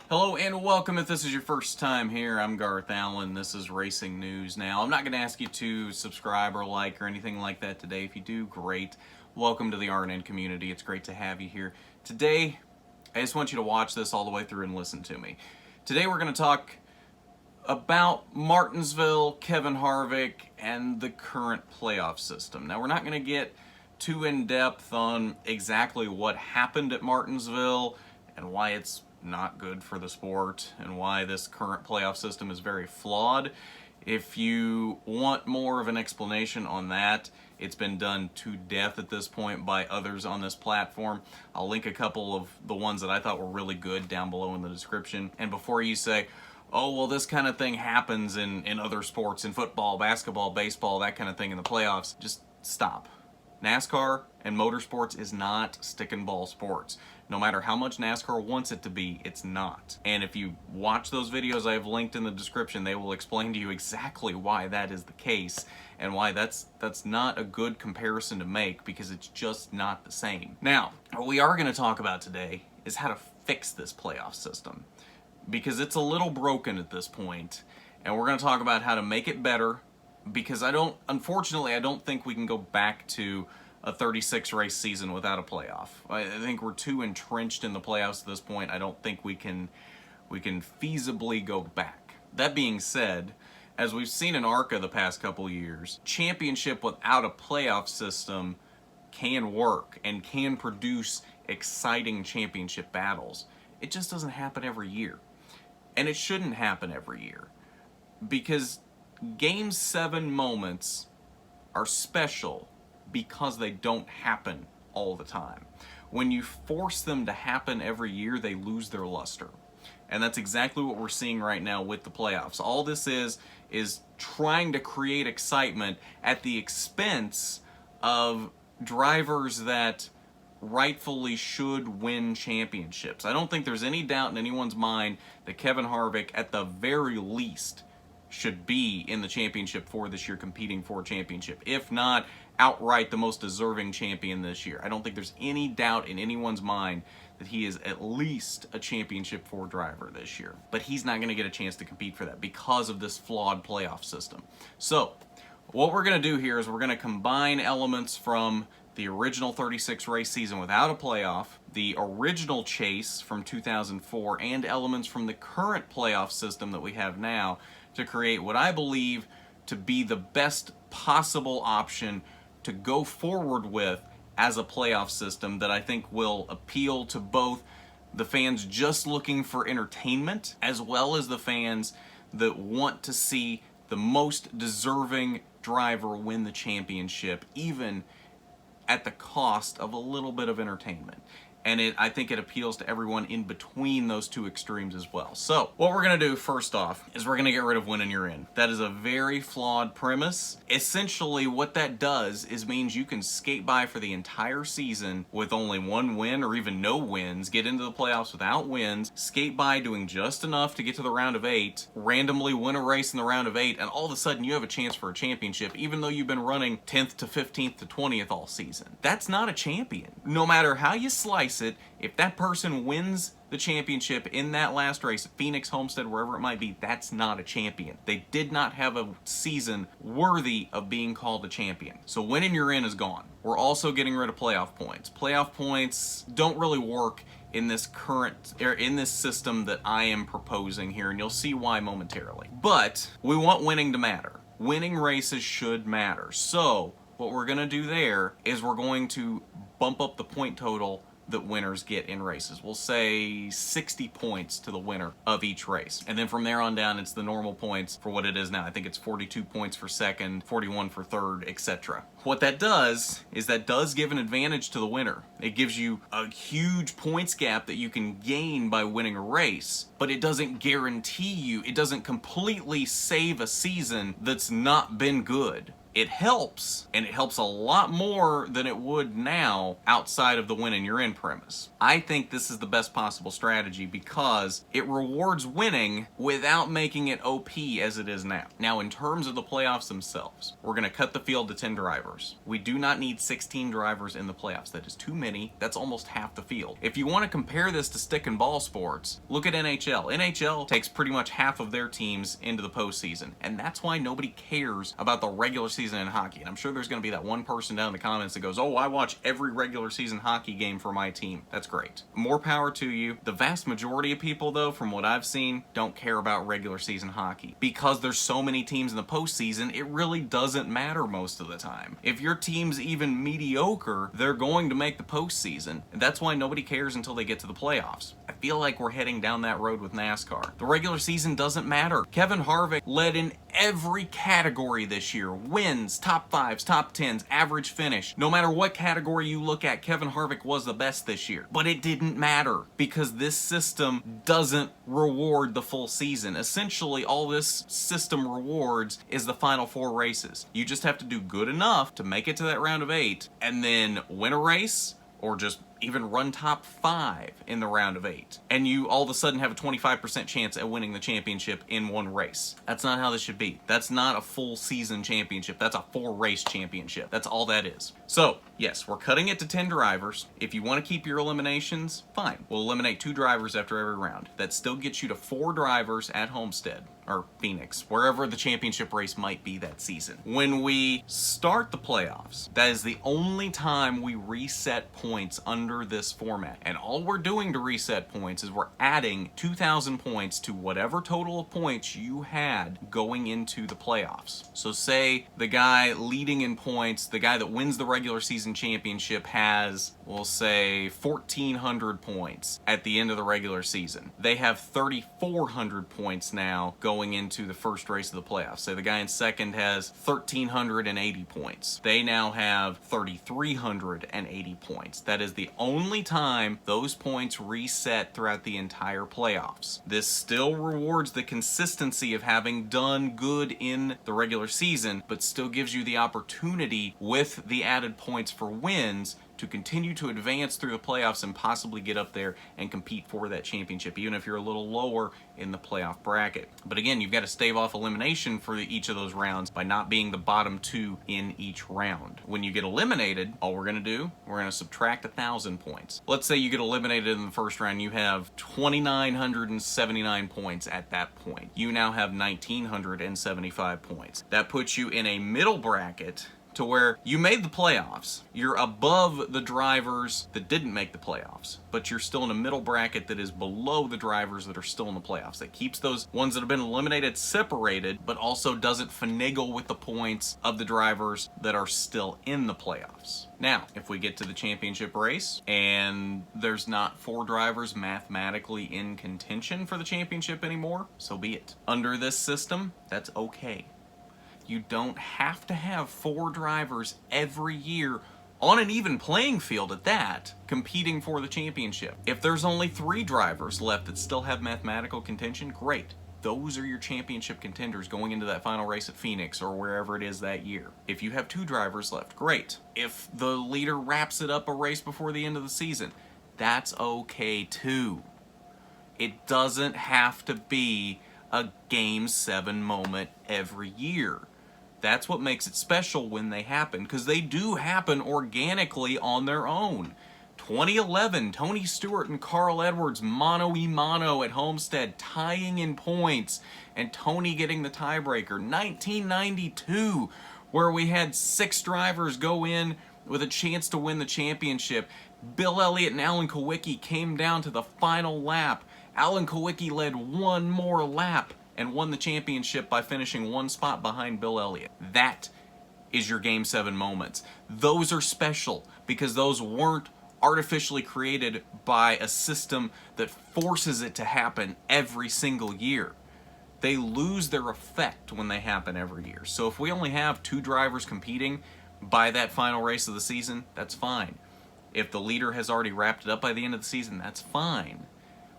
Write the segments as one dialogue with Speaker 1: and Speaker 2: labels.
Speaker 1: Hello and welcome. If this is your first time here, I'm Garth Allen. This is Racing News. Now, I'm not going to ask you to subscribe or like or anything like that today. If you do, great. Welcome to the RNN community. It's great to have you here. Today, I just want you to watch this all the way through and listen to me. Today we're going to talk about Martinsville, Kevin Harvick, and the current playoff system. Now, we're not going to get too in-depth on exactly what happened at Martinsville and why it's not good for the sport and why this current playoff system is very flawed. If you want more of an explanation on that, it's been done to death at this point by others on this platform. I'll link a couple of the ones that I thought were really good down below in the description. And before you say, oh, well, this kind of thing happens in other sports, in football, basketball, baseball, that kind of thing in the playoffs, just stop. NASCAR and motorsports is not stick and ball sports. No matter how much NASCAR wants it to be, it's not. And if you watch those videos I have linked in the description, they will explain to you exactly why that is the case and why that's not a good comparison to make, because it's just not the same. Now, what we are going to talk about today is how to fix this playoff system, because it's a little broken at this point, and we're going to talk about how to make it better, because unfortunately, I don't think we can go back to a 36 race season without a playoff. I think we're too entrenched in the playoffs at this point. I don't think we can feasibly go back. That being said, as we've seen in ARCA the past couple years, championship without a playoff system can work and can produce exciting championship battles. It just doesn't happen every year. And it shouldn't happen every year, because Game 7 moments are special because they don't happen all the time. When you force them to happen every year, they lose their luster. And that's exactly what we're seeing right now with the playoffs. All this is trying to create excitement at the expense of drivers that rightfully should win championships. I don't think there's any doubt in anyone's mind that Kevin Harvick, at the very least, should be in the championship for this year, competing for a championship, if not outright the most deserving champion this year. I don't think there's any doubt in anyone's mind that he is at least a championship 4 driver this year. But he's not going to get a chance to compete for that because of this flawed playoff system. So what we're going to do here is we're going to combine elements from the original 36 race season without a playoff, the original chase from 2004, and elements from the current playoff system that we have now to create what I believe to be the best possible option to go forward with as a playoff system that I think will appeal to both the fans just looking for entertainment, as well as the fans that want to see the most deserving driver win the championship, even at the cost of a little bit of entertainment. And I think it appeals to everyone in between those two extremes as well. So what we're going to do first off is we're going to get rid of win and you're in. That is a very flawed premise. Essentially what that does is means you can skate by for the entire season with only 1 win or even no wins, get into the playoffs without wins, skate by doing just enough to get to the round of 8, randomly win a race in the round of 8, and all of a sudden you have a chance for a championship even though you've been running 10th to 15th to 20th all season. That's not a champion. No matter how you slice it, if that person wins the championship in that last race, Phoenix, Homestead, wherever it might be, that's not a champion. They did not have a season worthy of being called a champion. So winning you're in is gone. We're also getting rid of playoff points. Playoff points don't really work in this system that I am proposing here, and you'll see why momentarily. But we want winning to matter. Winning races should matter. So what we're going to do there is we're going to bump up the point total that winners get in races. We'll say 60 points to the winner of each race. And then from there on down, it's the normal points for what it is now. I think it's 42 points for second, 41 for third, etc. What that does is that does give an advantage to the winner. It gives you a huge points gap that you can gain by winning a race, but it doesn't guarantee you, it doesn't completely save a season that's not been good. It helps, and it helps a lot more than it would now outside of the win and you're in premise. I think this is the best possible strategy because it rewards winning without making it OP as it is now. Now, in terms of the playoffs themselves, we're going to cut the field to 10 drivers. We do not need 16 drivers in the playoffs. That is too many. That's almost half the field. If you want to compare this to stick and ball sports, look at NHL. NHL takes pretty much half of their teams into the postseason, and that's why nobody cares about the regular season in hockey. And I'm sure there's going to be that one person down in the comments that goes, oh, I watch every regular season hockey game for my team. That's great. More power to you. The vast majority of people, though, from what I've seen, don't care about regular season hockey. Because there's so many teams in the postseason, it really doesn't matter most of the time. If your team's even mediocre, they're going to make the postseason. And that's why nobody cares until they get to the playoffs. I feel like we're heading down that road with NASCAR. The regular season doesn't matter. Kevin Harvick led in every category this year. Wins, top 5s, top 10s, average finish. No matter what category you look at, Kevin Harvick was the best this year. But it didn't matter because this system doesn't reward the full season. Essentially, all this system rewards is the final 4 races. You just have to do good enough to make it to that round of 8 and then win a race or just even run top 5 in the round of 8. And you all of a sudden have a 25% chance at winning the championship in one race. That's not how this should be. That's not a full season championship. That's a 4-race championship. That's all that is. So, yes, we're cutting it to 10 drivers. If you want to keep your eliminations, fine. We'll eliminate 2 drivers after every round. That still gets you to 4 drivers at Homestead, or Phoenix, wherever the championship race might be that season. When we start the playoffs, that is the only time we reset points under this format. And all we're doing to reset points is we're adding 2,000 points to whatever total of points you had going into the playoffs. So say the guy leading in points, the guy that wins the regular season championship has, we'll say, 1,400 points at the end of the regular season. They have 3,400 points now going into the first race of the playoffs. Say the guy in second has 1,380 points. They now have 3,380 points. That is the only time those points reset throughout the entire playoffs. This still rewards the consistency of having done good in the regular season, but still gives you the opportunity with the added points for wins to continue to advance through the playoffs and possibly get up there and compete for that championship, even if you're a little lower in the playoff bracket. But again, you've got to stave off elimination for each of those rounds by not being the bottom 2 in each round. When you get eliminated, all we're going to do, we're going to subtract 1,000 points. Let's say you get eliminated in the first round, you have 2,979 points at that point. You now have 1,975 points. That puts you in a middle bracket to where you made the playoffs. You're above the drivers that didn't make the playoffs, but you're still in a middle bracket that is below the drivers that are still in the playoffs. That keeps those ones that have been eliminated separated, but also doesn't finagle with the points of the drivers that are still in the playoffs. Now, if we get to the championship race and there's not 4 drivers mathematically in contention for the championship anymore, so be it. Under this system, that's okay. You don't have to have 4 drivers every year on an even playing field at that, competing for the championship. If there's only 3 drivers left that still have mathematical contention, great. Those are your championship contenders going into that final race at Phoenix or wherever it is that year. If you have 2 drivers left, great. If the leader wraps it up a race before the end of the season, that's okay too. It doesn't have to be a Game 7 moment every year. That's what makes it special when they happen, because they do happen organically on their own. 2011, Tony Stewart and Carl Edwards mano-a-mano at Homestead, tying in points, and Tony getting the tiebreaker. 1992, where we had 6 drivers go in with a chance to win the championship. Bill Elliott and Alan Kulwicki came down to the final lap. Alan Kulwicki led one more lap and won the championship by finishing 1 spot behind Bill Elliott. That is your Game 7 moments. Those are special because those weren't artificially created by a system that forces it to happen every single year. They lose their effect when they happen every year. So if we only have 2 drivers competing by that final race of the season, that's fine. If the leader has already wrapped it up by the end of the season, that's fine.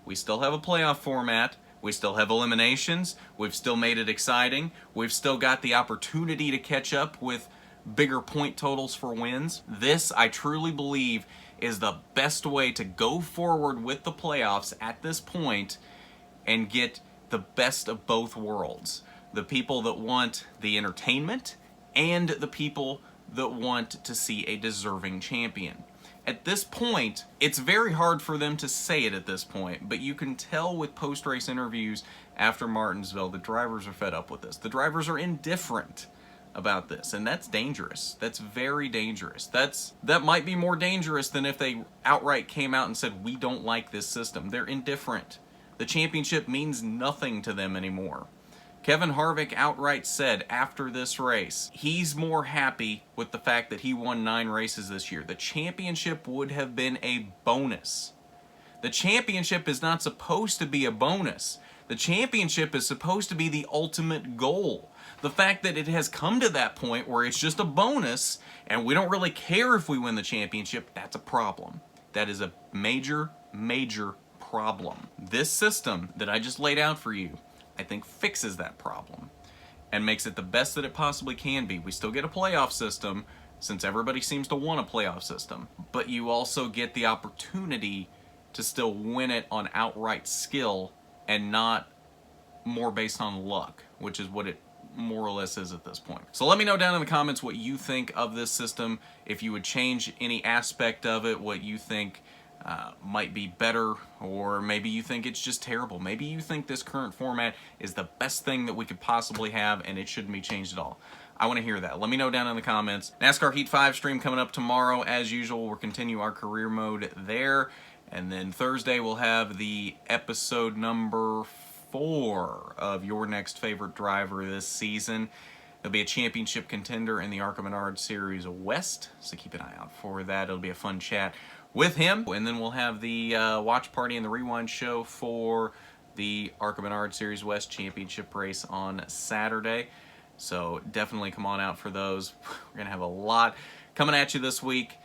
Speaker 1: We still have a playoff format. We still have eliminations. We've still made it exciting. We've still got the opportunity to catch up with bigger point totals for wins. This, I truly believe, is the best way to go forward with the playoffs at this point and get the best of both worlds. The people that want the entertainment and the people that want to see a deserving champion. At this point, it's very hard for them to say it at this point, but you can tell with post-race interviews after Martinsville, the drivers are fed up with this. The drivers are indifferent about this, and that's dangerous. That's very dangerous. That might be more dangerous than if they outright came out and said, we don't like this system. They're indifferent. The championship means nothing to them anymore. Kevin Harvick outright said after this race, he's more happy with the fact that he won 9 races this year. The championship would have been a bonus. The championship is not supposed to be a bonus. The championship is supposed to be the ultimate goal. The fact that it has come to that point where it's just a bonus and we don't really care if we win the championship, that's a problem. That is a major, major problem. This system that I just laid out for you, I think fixes that problem and makes it the best that it possibly can be. We still get a playoff system since everybody seems to want a playoff system, but you also get the opportunity to still win it on outright skill and not more based on luck, which is what it more or less is at this point. So let me know down in the comments what you think of this system, if you would change any aspect of it, what you think might be better, or maybe you think it's just terrible. Maybe you think this current format is the best thing that we could possibly have and it shouldn't be changed at all. I want to hear that. Let me know down in the comments. NASCAR Heat 5 stream coming up tomorrow. As usual, we'll continue our career mode there. And then Thursday we'll have the episode number 4 of Your Next Favorite Driver this season. There'll be a championship contender in the ARCA Menard Series West, so keep an eye out for that. It'll be a fun chat with him. And then we'll have the watch party and the rewind show for the ARCA Menard Series West championship race on Saturday. So definitely come on out for those. We're going to have a lot coming at you this week.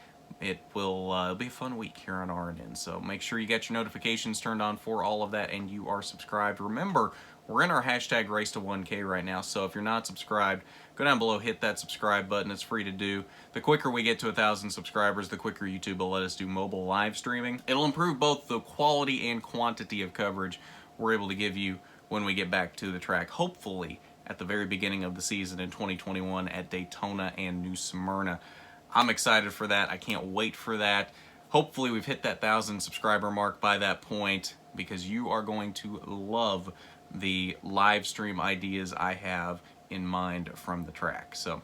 Speaker 1: It will be a fun week here on RNN, so make sure you get your notifications turned on for all of that and you are subscribed. Remember, we're in our hashtag Race to 1K right now, so if you're not subscribed, go down below, hit that subscribe button. It's free to do. The quicker we get to 1,000 subscribers, the quicker YouTube will let us do mobile live streaming. It'll improve both the quality and quantity of coverage we're able to give you when we get back to the track, hopefully at the very beginning of the season in 2021 at Daytona and New Smyrna. I'm excited for that. I can't wait for that. Hopefully we've hit that 1,000 subscriber mark by that point, because you are going to love the live stream ideas I have in mind from the track. So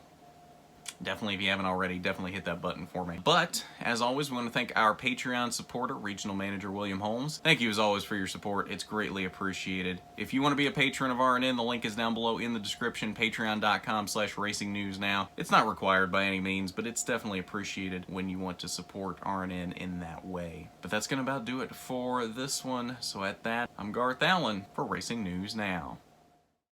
Speaker 1: definitely, if you haven't already, definitely hit that button for me. But as always, we want to thank our Patreon supporter, Regional Manager William Holmes. Thank you as always for your support. It's greatly appreciated. If you want to be a patron of RNN, the link is down below in the description, patreon.com/racingnewsnow. It's not required by any means, but it's definitely appreciated when you want to support RNN in that way. But that's going to about do it for this one. So at that, I'm Garth Allen for Racing News Now.